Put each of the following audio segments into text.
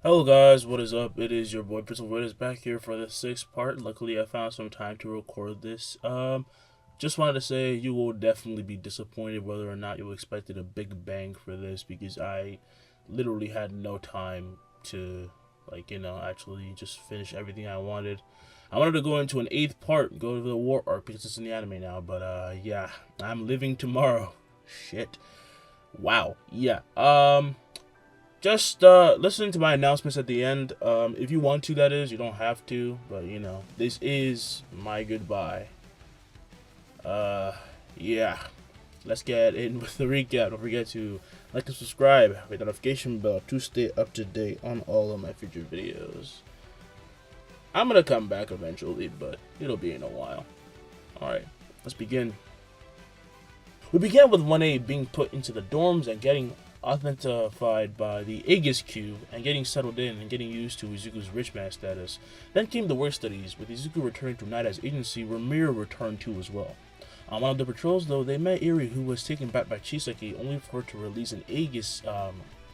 Hello guys, what is up? It is your boy Pistol Void is back here for the sixth part. Luckily I found some time to record this. Just wanted to say you will definitely be disappointed whether or not you expected a big bang for this because I literally had no time to actually just finish everything I wanted. I wanted to go into an eighth part, go to the war arc because it's in the anime now, but yeah, I'm living tomorrow. Shit. Wow. Yeah. Just listening to my announcements at the end. If you want to, that is. You don't have to, but this is my goodbye. Uh, yeah. Let's get in with the recap. Don't forget to like and subscribe, hit the notification bell to stay up to date on all of my future videos. I'm gonna come back eventually, but it'll be in a while. Alright, let's begin. We began with 1A being put into the dorms and getting authentified by the Aegis Cube and getting settled in and getting used to Izuku's rich man status. Then came the work studies, with Izuku returning to Night as agency where Mira returned too as well. On one of the patrols though, they met Eri, who was taken back by Chisaki only for her to release an Aegis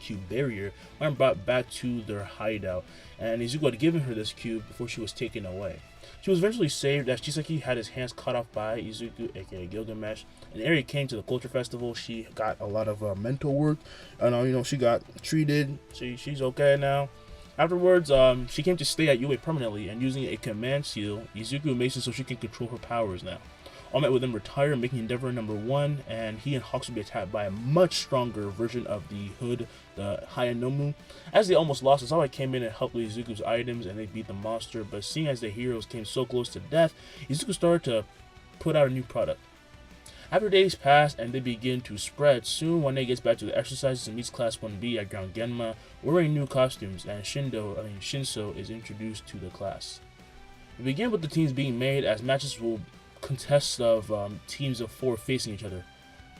cube barrier when brought back to their hideout, and Izuku had given her this cube before she was taken away. She was eventually saved as Chisaki had his hands cut off by Izuku, aka Gilgamesh, and Eri came to the culture festival. She got a lot of mental work, and she got treated. She's okay now. Afterwards, she came to stay at UA permanently, and using a command seal, Izuku makes it so she can control her powers now. All Might with them retire, making Endeavor #1, and he and Hawks will be attacked by a much stronger version of the Hood, the Hayanomu. As they almost lost, Azawa came in and helped with Izuku's items, and they beat the monster, but seeing as the heroes came so close to death, Izuku started to put out a new product. After days pass and they begin to spread, soon One-A gets back to the exercises and meets Class 1B at Ground Genma, wearing new costumes, and Shinso is introduced to the class. We begin with the teams being made as matches will consist of teams of 4 facing each other.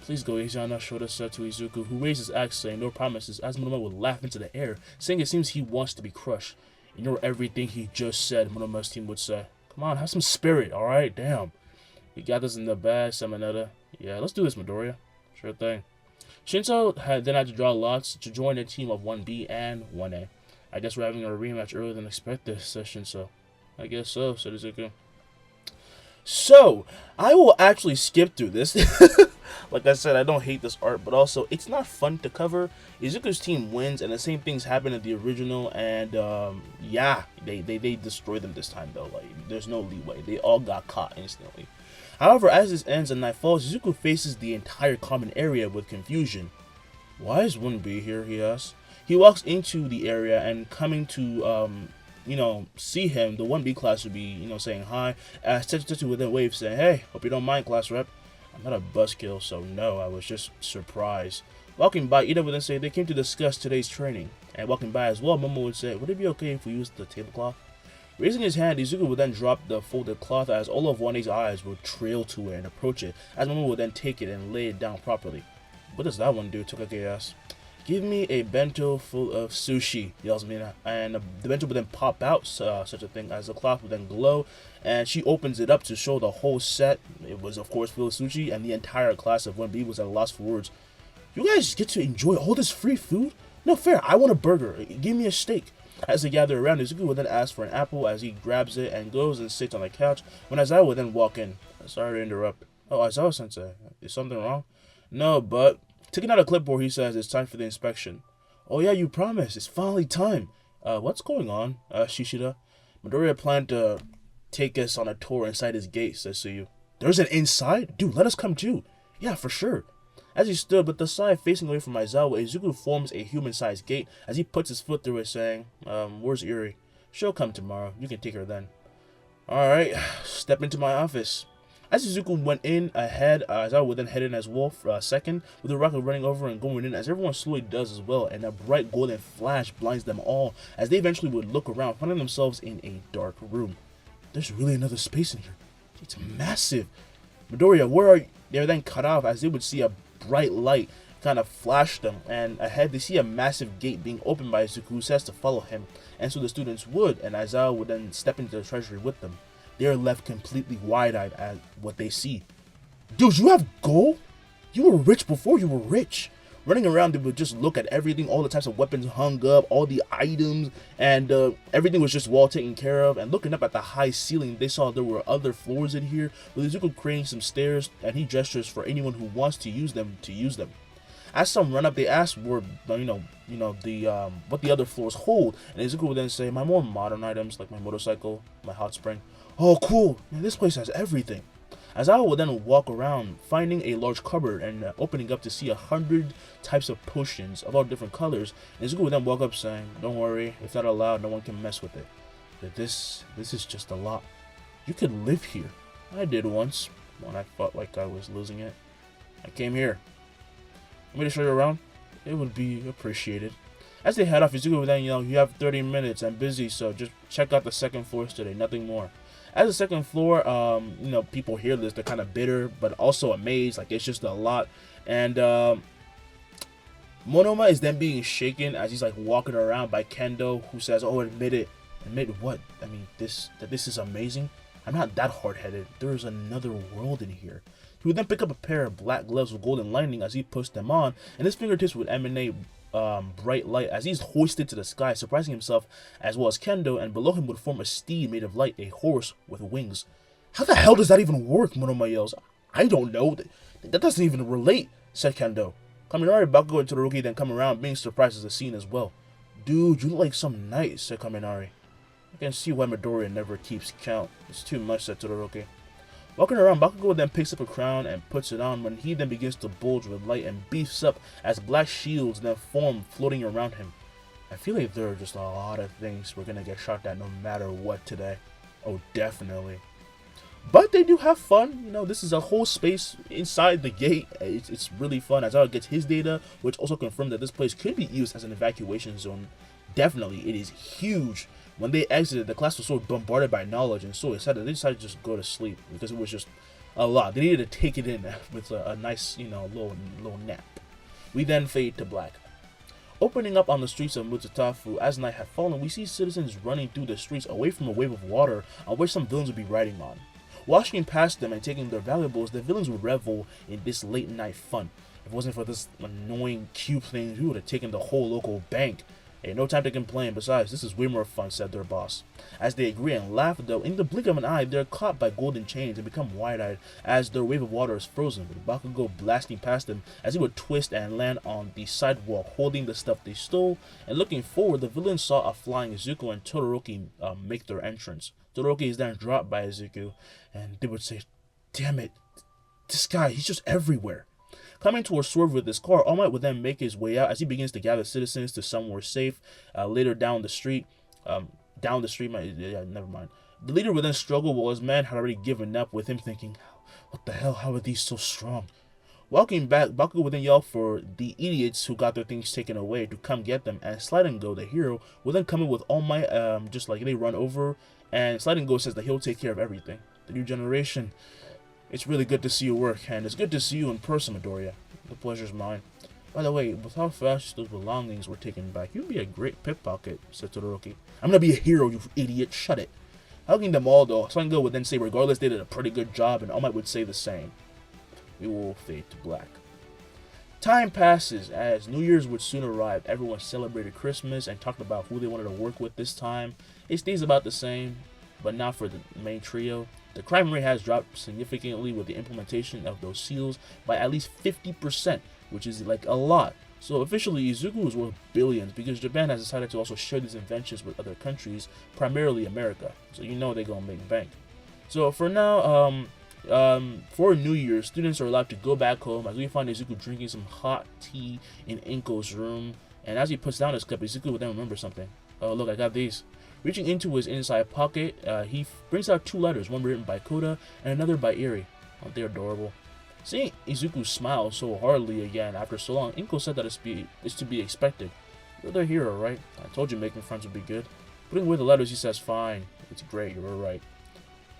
Please go, Izana, Shota said to Izuku, who raised his axe saying no promises, as Monoma would laugh into the air, saying it seems he wants to be crushed. Ignore everything he just said, Monoma's team would say. Come on, have some spirit, alright? Damn. You got this in the bag, Samanetta. Yeah, let's do this, Midoriya. Sure thing. Shinso then had to draw lots to join the team of 1B and 1A. I guess we're having a rematch earlier than expected, said Shinso. I guess so, said Izuku. So, I will actually skip through this. Like I said, I don't hate this art, but also, it's not fun to cover. Izuku's team wins, and the same things happen in the original, and yeah, they destroy them this time, though. Like, there's no leeway. They all got caught instantly. However, as this ends and night falls, Izuku faces the entire common area with confusion. Why is 1B here, he asks. He walks into the area and coming to, see him, the 1B class would be, saying hi, as Tetsu would then wave saying, hey, hope you don't mind, class rep. I'm not a buzzkill, so no, I was just surprised. Walking by, Ida would then say they came to discuss today's training. And walking by as well, Momo would say, would it be okay if we use the tablecloth? Raising his hand, Izuku would then drop the folded cloth as all of 1A's eyes would trail to it and approach it, as Momo would then take it and lay it down properly. What does that one do? Tokage asks. Give me a bento full of sushi, yells Mina, and the bento would then pop out, such a thing, as the cloth would then glow, and she opens it up to show the whole set. It was, of course, full of sushi, and the entire class of 1B was at a loss for words. You guys get to enjoy all this free food? No fair, I want a burger. Give me a steak. As they gather around, Izuku would then ask for an apple as he grabs it and goes and sits on the couch, when Aizawa would then walk in. Sorry to interrupt. Oh, Aizawa-sensei, is something wrong? No, but... Taking out a clipboard, he says it's time for the inspection. Oh yeah, you promised. It's finally time. What's going on? Shishida. Midoriya planned to take us on a tour inside his gate, says Suyu. There's an inside? Dude, let us come too. Yeah, for sure. As he stood with the side facing away from Aizawa, Izuku forms a human-sized gate as he puts his foot through it, saying, where's Eri? She'll come tomorrow. You can take her then. Alright, step into my office. As Izuku went in ahead, Aizawa would then head in as well for a second, with the rocket running over and going in as everyone slowly does as well, and a bright golden flash blinds them all as they eventually would look around, finding themselves in a dark room. There's really another space in here. It's massive. Midoriya, where are you? They are then cut off as they would see a bright light kind of flash them, and ahead they see a massive gate being opened by Izuku, who says to follow him, and so the students would, and Aizawa would then step into the treasury with them. They are left completely wide-eyed at what they see. Dude, you have gold? You were rich before you were rich. Running around, they would just look at everything, all the types of weapons hung up, all the items, and everything was just well taken care of. And looking up at the high ceiling, they saw there were other floors in here, with Izuku creating some stairs, and he gestures for anyone who wants to use them to use them. As some run up, they ask where what the other floors hold, and Izuku would then say, "My more modern items like my motorcycle, my hot spring." "Oh, cool! Man, this place has everything." As I would then walk around, finding a large cupboard and opening up to see 100 types of potions of all different colors, and Izuku would then walk up saying, "Don't worry, if not allowed, no one can mess with it. But this is just a lot. You could live here." I did once, when I felt like I was losing it. I came here. Want me to show you around? It would be appreciated. As they head off, Izuku would then, "You have 30 minutes. I'm busy, so just check out the second floors today, nothing more." As the second floor, people hear this, they're kind of bitter, but also amazed, like it's just a lot. And Monoma is then being shaken as he's like walking around by Kendo, who says, "Oh, admit it." "Admit what? I mean, this is amazing. I'm not that hard-headed. There is another world in here." He would then pick up a pair of black gloves with golden lining as he pushed them on, and his fingertips would emanate bright light as he's hoisted to the sky, surprising himself as well as Kendo, and below him would form a steed made of light, a horse with wings. "How the hell does that even work?" Monoma yells. "I don't know. That doesn't even relate," said Kendo. Kaminari, Bakugo, and Todoroki then come around, being surprised at the scene as well. "Dude, you look like some knight," said Kaminari. "I can see why Midoriya never keeps count. It's too much," said Todoroki. Walking around, Bakugo then picks up a crown and puts it on when he then begins to bulge with light and beefs up as black shields then form floating around him. I feel like there are just a lot of things we're gonna get shot at no matter what today. Oh, definitely. But they do have fun. This is a whole space inside the gate. It's really fun. As Aizawa gets his data, which also confirmed that this place could be used as an evacuation zone. Definitely, it is huge. When they exited, the class was so bombarded by knowledge and so excited, they decided to just go to sleep because it was just a lot. They needed to take it in with a nice, little nap. We then fade to black. Opening up on the streets of Mutatafu, as night had fallen, we see citizens running through the streets away from a wave of water on which some villains would be riding on. Washing past them and taking their valuables, the villains would revel in this late night fun. If it wasn't for this annoying cube thing, we would have taken the whole local bank. "Hey, no time to complain. Besides, this is way more fun," said their boss. As they agree and laugh, though, in the blink of an eye, they're caught by golden chains and become wide-eyed as their wave of water is frozen, with Bakugo blasting past them as he would twist and land on the sidewalk, holding the stuff they stole. And looking forward, the villains saw a flying Izuku and Todoroki make their entrance. Todoroki is then dropped by Izuku, and they would say, "Damn it, this guy, he's just everywhere." Coming to a swerve with his car, All Might would then make his way out as he begins to gather citizens to somewhere safe. Later down the street, never mind. The leader would then struggle while his men had already given up, with him thinking, "What the hell, how are these so strong?" Walking back, Bakugo would then yell for the idiots who got their things taken away to come get them, and Slide and Go, the hero, will then come in with All Might, just like they run over, and Slide and Go says that he'll take care of everything. The new generation. It's really good to see you work, and it's good to see you in person, Midoriya. The pleasure's mine. By the way, with how fast those belongings were taken back, you'd be a great pickpocket," said Todoroki. "I'm gonna be a hero, you idiot. Shut it." Hugging them all, though, Sango would then say regardless they did a pretty good job, and All Might would say the same. We will fade to black. Time passes as New Year's would soon arrive. Everyone celebrated Christmas and talked about who they wanted to work with this time. It stays about the same, but not for the main trio. The crime rate has dropped significantly with the implementation of those seals by at least 50%, which is like a lot. So officially, Izuku is worth billions because Japan has decided to also share these inventions with other countries, primarily America. So they're gonna make bank. So for now, for New Year, students are allowed to go back home as we find Izuku drinking some hot tea in Inko's room. And as he puts down his cup, Izuku will then remember something. "Oh, look, I got these." Reaching into his inside pocket, he brings out 2 letters, one written by Koda and another by Eri. Aren't they adorable? Seeing Izuku smile so heartily again after so long, Inko said that it's to be expected. "You're their hero, right? I told you making friends would be good." Putting away the letters, he says, "Fine. It's great. You were right."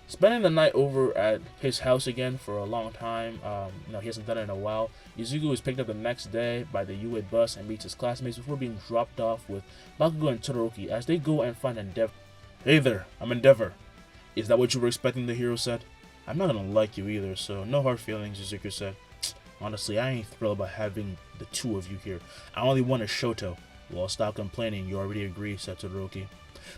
Spending the night over at his house again for a long time, he hasn't done it in a while. Izuku is picked up the next day by the UA bus and meets his classmates before being dropped off with Bakugo and Todoroki as they go and find Endeavor. "Hey there, I'm Endeavor." "Is that what you were expecting?" the hero said. "I'm not gonna like you either, so no hard feelings," Izuku said. Honestly, I ain't thrilled about having the two of you here. I only want a Shoto. Well, stop complaining, you already agree, said Todoroki.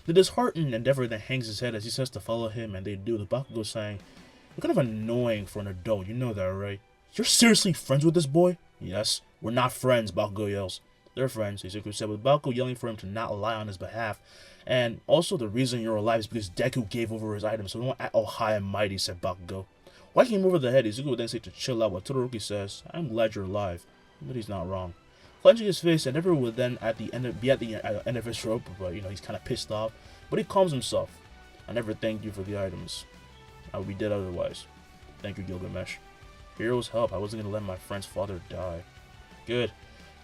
The disheartened Endeavor then hangs his head as he says to follow him, and they do. The Bakugo saying, "You're kind of annoying for an adult, you know that, right? You're seriously friends with this boy?" "Yes, we're not friends," Bakugo yells. "They're friends," Izuku said, with Bakugo yelling for him to not lie on his behalf. "And also the reason you're alive is because Deku gave over his items, so don't act all high and mighty," said Bakugo. Whacking him over the head, Izuku would then say to chill out, while Todoroki says, "I'm glad you're alive." But he's not wrong. Clenching his fist, Endeavor would then be at the end of his rope, but he's kind of pissed off. But he calms himself. "I never thanked you for the items. I would be dead otherwise. Thank you, Gilgamesh. Heroes help. I wasn't going to let my friend's father die." "Good.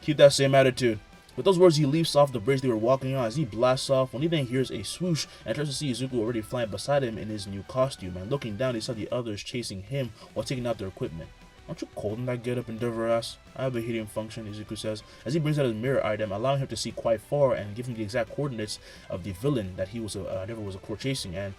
Keep that same attitude." With those words, he leaps off the bridge they were walking on as he blasts off when he then hears a swoosh and turns to see Izuku already flying beside him in his new costume. And looking down, he saw the others chasing him while taking out their equipment. "Aren't you cold in that getup, Endeavor asks. "I have a heating function," Izuku says, as he brings out his mirror item, allowing him to see quite far and giving the exact coordinates of the villain that Endeavor was chasing. And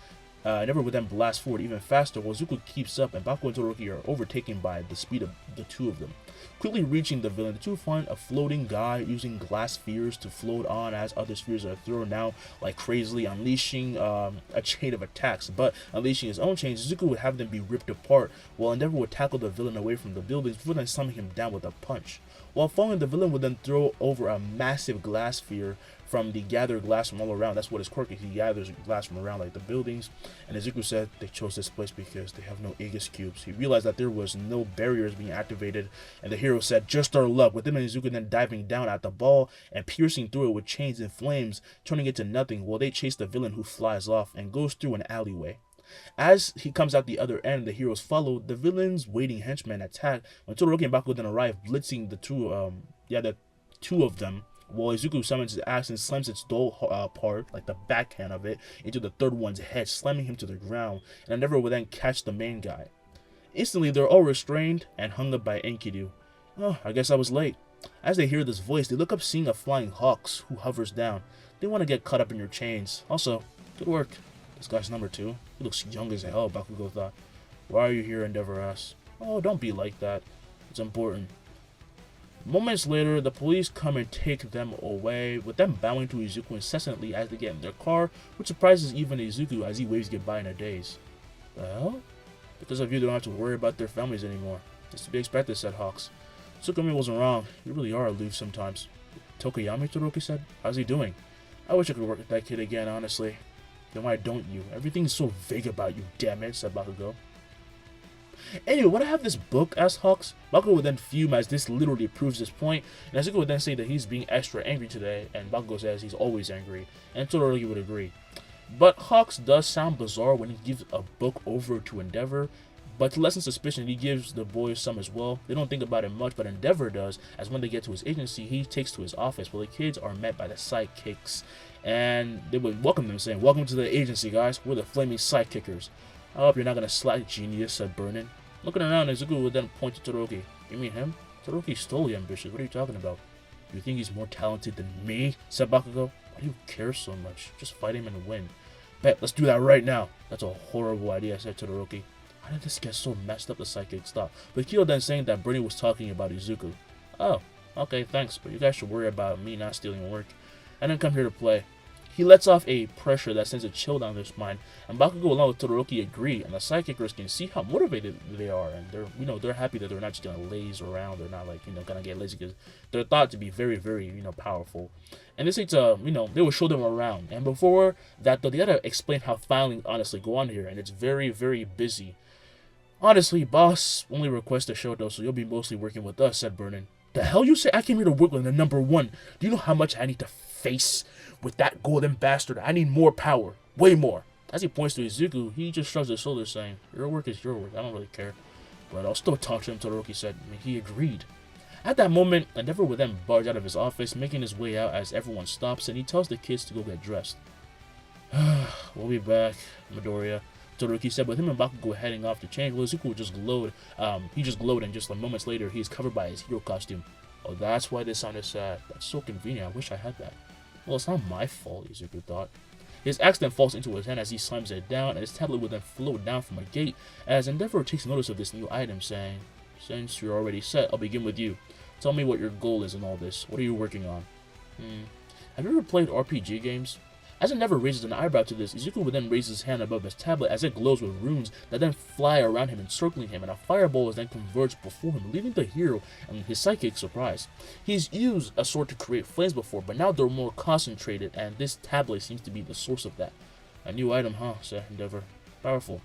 Endeavor would then blast forward even faster while Izuku keeps up, and Bakugo and Todoroki are overtaken by the speed of the two of them. Quickly reaching the villain, the two find a floating guy using glass spheres to float on as other spheres are thrown out like crazily, unleashing a chain of attacks. But unleashing his own chains, Izuku would have them be ripped apart, while Endeavor would tackle the villain away from the buildings before then slamming him down with a punch. While falling, the villain would then throw over a massive glass sphere from the gathered glass from all around. That's what his quirk is. He gathers glass from around like the buildings. And Izuku said they chose this place because they have no Aegis cubes. He realized that there was no barriers being activated, and the hero said, "Just our luck," with him and Izuku then diving down at the ball and piercing through it with chains and flames, turning it to nothing while they chase the villain, who flies off and goes through an alleyway. As he comes out the other end, the heroes follow. The villain's waiting henchmen attack when Todoroki and Bakugo then arrive, blitzing the two of them, while Izuku summons his axe and slams its dull part, like the backhand of it, into the third one's head, slamming him to the ground, and Endeavor will then catch the main guy. Instantly, they're all restrained and hung up by Enkidu. "Oh, I guess I was late." As they hear this voice, they look up, seeing a flying hawk who hovers down. "They want to get caught up in your chains. Also, good work. This guy's number 2. He looks young as hell," Bakugo thought. "Why are you here?" Endeavor asked. "Oh, don't be like that. It's important." Moments later, the police come and take them away, with them bowing to Izuku incessantly as they get in their car, which surprises even Izuku as he waves goodbye in a daze. "Well, because of you, they don't have to worry about their families anymore. It's to be expected," said Hawks. "Tsukumi wasn't wrong. You really are aloof sometimes." "Tokoyami," Todoroki said. "How's he doing?" "I wish I could work with that kid again, honestly." "Then why don't you? Everything's so vague about you, damn it," said Bakugo. "Anyway, when I have this book?" asked Hawks. Bakugo would then fume as this literally proves his point, and Izuku would then say that he's being extra angry today, and Bakugo says he's always angry, and Todoroki would agree. But Hawks does sound bizarre when he gives a book over to Endeavor, but to lessen suspicion, he gives the boys some as well. They don't think about it much, but Endeavor does, as when they get to his agency, he takes to his office, while the kids are met by the sidekicks, and they would welcome them, saying, "Welcome to the agency, guys. We're the flaming sidekickers." "I hope you're not gonna slack, genius," said Burnin. Looking around, Izuku would then point to Todoroki. "You mean him? Todoroki's totally ambitious. What are you talking about?" "You think he's more talented than me?" said Bakugo. "Why do you care so much? Just fight him and win." "Bet, let's do that right now." "That's a horrible idea," said Todoroki. "How did this get so messed up?" the psychic stopped, with Kyo then saying that Bernie was talking about Izuku. "Oh, okay, thanks, but you guys should worry about me not stealing work. I didn't come here to play." He lets off a pressure that sends a chill down their spine, and Bakugo along with Todoroki agree, and the sidekickers can see how motivated they are, and they're happy that they're not just gonna laze around. They're not like gonna get lazy, because they're thought to be very, very powerful. And this is they will show them around. And before that though, they gotta explain how filing honestly go on here, and it's very, very busy. "Honestly, boss only requests a show though, so you'll be mostly working with us," said Vernon. "The hell you say? I came here to work with the number 1. Do you know how much I need to face with that golden bastard? I need more power. Way more." As he points to Izuku, he just shrugs his shoulders, saying, "Your work is your work. I don't really care. But I'll still talk to him," Todoroki said. He agreed. At that moment, Endeavor would then barge out of his office, making his way out as everyone stops, and he tells the kids to go get dressed. "We'll be back, Midoriya," Todoroki said, with him and Bakugo heading off to change. Well, Izuku just glowed. He just glowed, and just like moments later, he's covered by his hero costume. "Oh, that's why this sounded sad. That's so convenient. I wish I had that." "Well, it's not my fault," Izuku thought. His axe then falls into his hand as he slams it down, and his tablet will then float down from a gate as Endeavor takes notice of this new item, saying, Since you're already set, I'll begin with you. Tell me what your goal is in all this. What are you working on? Have you ever played RPG games? As it never raises an eyebrow to this, Izuku would then raise his hand above his tablet as it glows with runes that then fly around him, encircling him, and a fireball is then converged before him, leaving the hero and his sidekick surprised. He's used a sword to create flames before, but now they're more concentrated, and this tablet seems to be the source of that. A new item, huh? Said Endeavor. Powerful.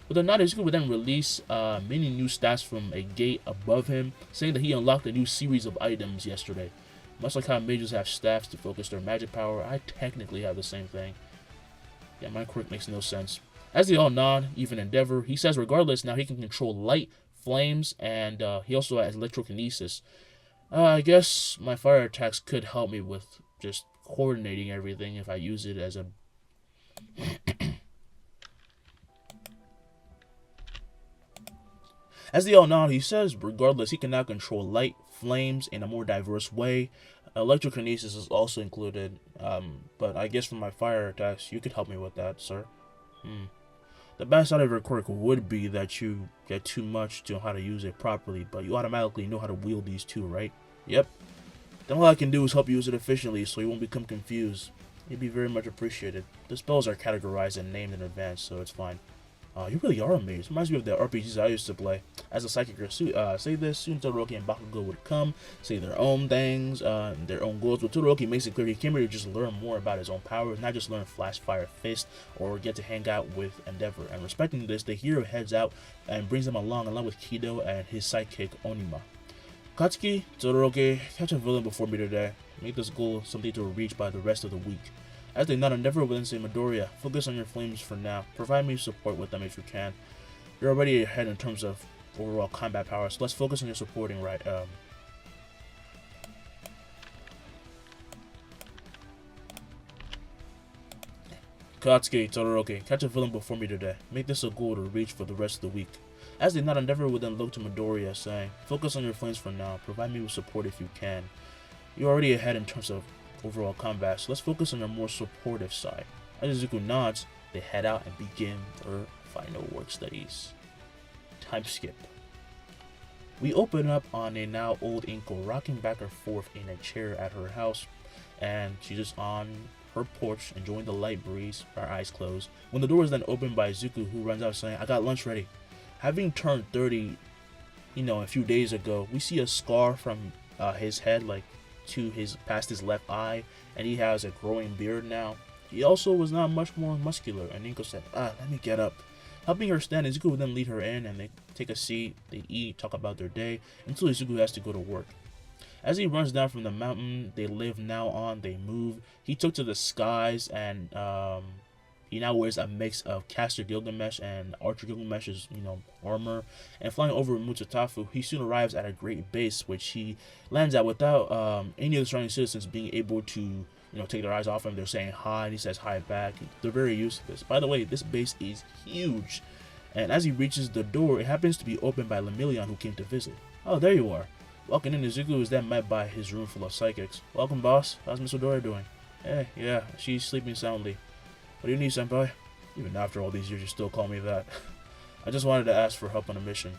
With a nod, Izuku would then release many new stats from a gate above him, saying that he unlocked a new series of items yesterday. Much like how mages have staffs to focus their magic power, I technically have the same thing. Yeah, my quirk makes no sense. As they all nod, even Endeavor, he says regardless, now he can control light, flames, and he also has electrokinesis. I guess my fire attacks could help me with just coordinating everything if I use it as a... As they all nod, he says regardless, he can now control light, flames in a more diverse way. Electrokinesis is also included, but I guess for my fire attacks, you could help me with that, sir. The bad side of your quirk would be that you get too much to know how to use it properly, but you automatically know how to wield these two, right? Yep. Then all I can do is help you use it efficiently so you won't become confused. It'd be very much appreciated. The spells are categorized and named in advance, so it's fine. You really are amazed. Reminds me of the RPGs I used to play. As a psychic, say this, soon Todoroki and Bakugo would come, say their own things, their own goals. But Todoroki makes it clear he came here to just learn more about his own powers, not just learn Flash Fire Fist or get to hang out with Endeavor. And respecting this, the hero heads out and brings them along with Kido and his sidekick Onima. Katsuki, Todoroki, catch a villain before me today. Make this goal something to reach by the rest of the week. As they nod, Endeavor will then say, Midoriya, focus on your flames for now. Provide me support with them if you can. You're already ahead in terms of overall combat power, so let's focus on your supporting, right? Katsuki, Todoroki, catch a villain before me today. Make this a goal to reach for the rest of the week. As they nod, Endeavor will then look to Midoriya, saying, focus on your flames for now. Provide me with support if you can. You're already ahead in terms of overall combat, so let's focus on your more supportive side. As Izuku nods, they head out and begin their final work studies. Time skip. We open up on a now old Inko rocking back and forth in a chair at her house, and she's just on her porch enjoying the light breeze, her eyes closed, when the door is then opened by Izuku, who runs out saying, I got lunch ready. Having turned 30, a few days ago, we see a scar from his head, like past his left eye, and he has a growing beard now. He also was not much more muscular, and Inko said, let me get up. Helping her stand, Izuku would then lead her in, and they take a seat, they eat, talk about their day, until Izuku has to go to work. As he runs down from the mountain they live now on, they move. He took to the skies, and he now wears a mix of Caster Gilgamesh and Archer Gilgamesh's, armor. And flying over Mutatafu, he soon arrives at a great base, which he lands at without any of the surrounding citizens being able to, take their eyes off him. They're saying hi, and he says hi back. They're very used to this. By the way, this base is huge. And as he reaches the door, it happens to be opened by Lemillion, who came to visit. Oh, there you are. Walking in, Izuku is then met by his room full of psychics. Welcome, boss. How's Miss Odora doing? Yeah, she's sleeping soundly. What do you need, senpai? Even after all these years, you still call me that. I just wanted to ask for help on a mission.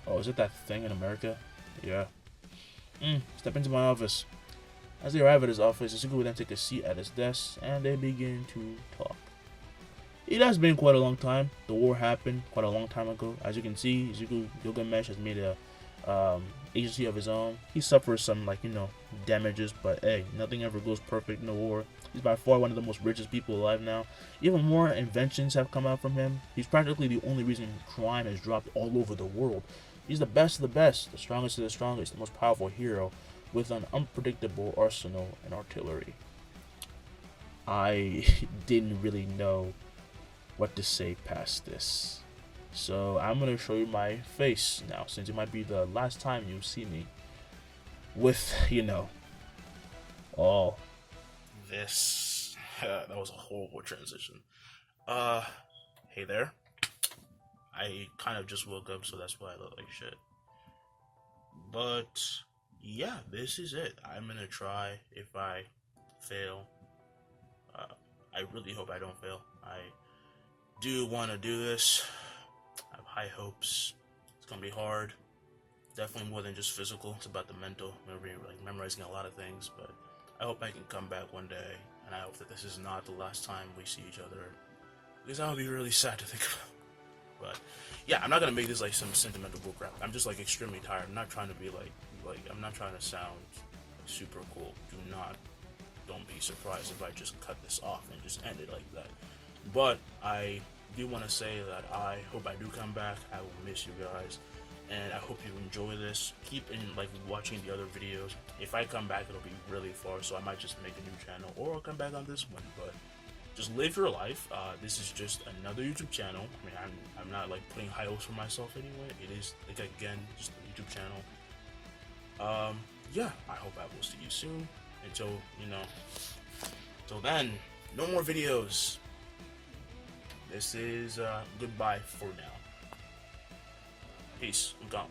Oh, is it that thing in America? Yeah. Step into my office. As they arrive at his office, Izuku will then take a seat at his desk, and they begin to talk. It has been quite a long time. The war happened quite a long time ago. As you can see, Izuku Gilgamesh has made a agency of his own. He suffers some, damages, but hey, nothing ever goes perfect in the war. He's by far one of the most richest people alive now. Even more inventions have come out from him. He's practically the only reason crime has dropped all over the world. He's the best of the best, the strongest of the strongest, the most powerful hero, with an unpredictable arsenal and artillery. I didn't really know what to say past this. So I'm going to show you my face now, since it might be the last time you see me with, all this. That was a horrible transition. Hey there. I kind of just woke up, so that's why I look like shit. But yeah, this is it. I'm going to try. If I fail, I really hope I don't fail. I do want to do this. I have high hopes. It's gonna be hard. definitely more than just physical. It's about the mental, memorizing a lot of things. But I hope I can come back one day, and I hope that this is not the last time we see each other, because that would be really sad to think about. But yeah, I'm not gonna make this like some sentimental book rap. I'm just like extremely tired. I'm not trying to be like I'm not trying to sound super cool. Don't be surprised if I just cut this off and just end it like that. But I do want to say that I hope I do come back. I will miss you guys, and I hope you enjoy this. Keep in like watching the other videos. If I come back, it'll be really far, so I might just make a new channel, or I'll come back on this one. But just live your life. This is just another YouTube channel. I mean, I'm not like putting high hopes for myself anyway. It is like, again, just a YouTube channel. Yeah, I hope I will see you soon. Until till then, no more videos. This is goodbye for now. Peace. I'm gone.